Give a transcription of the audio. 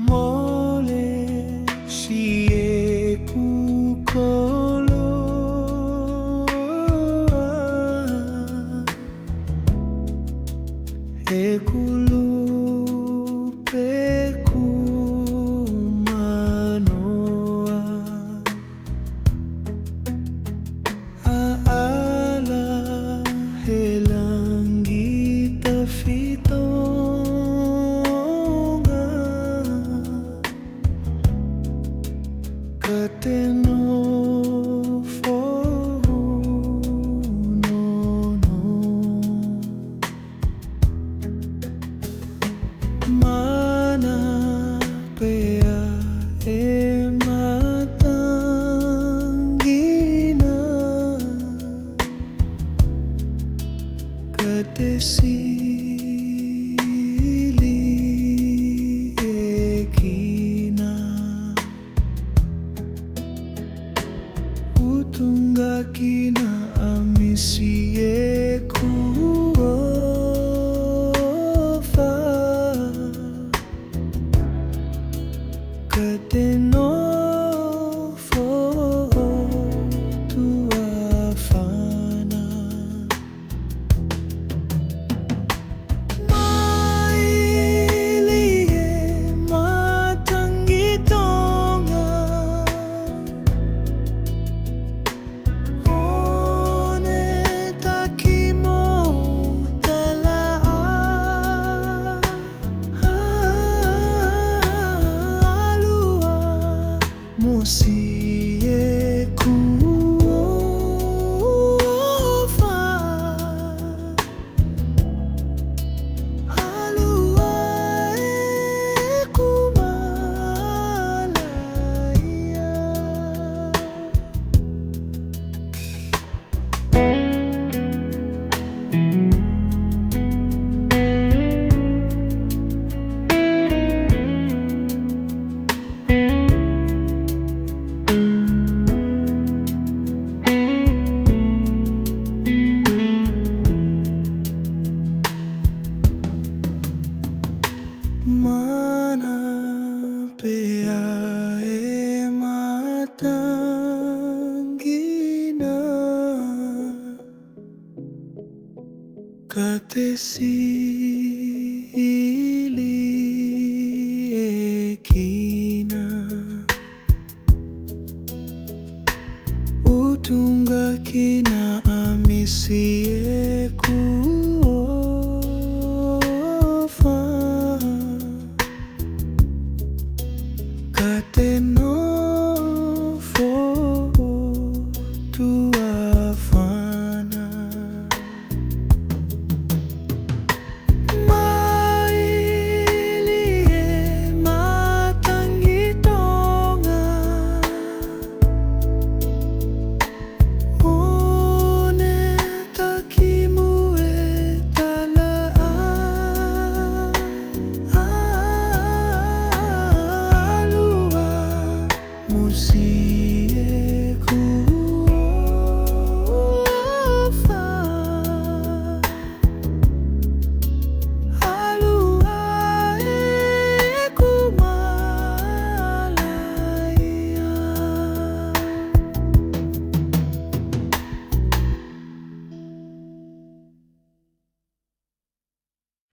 Mole siye ku Koloa e kulupe ku manoa aala he langita Kateno fo no no mana pea e matangina katesi Tungakina amisiye kuofa Kateno fo tuafana Mailie matangi Tongan Musiye kuofa Alua e kumalaya Mana pea e matangina katesili e kina utunga kina amisi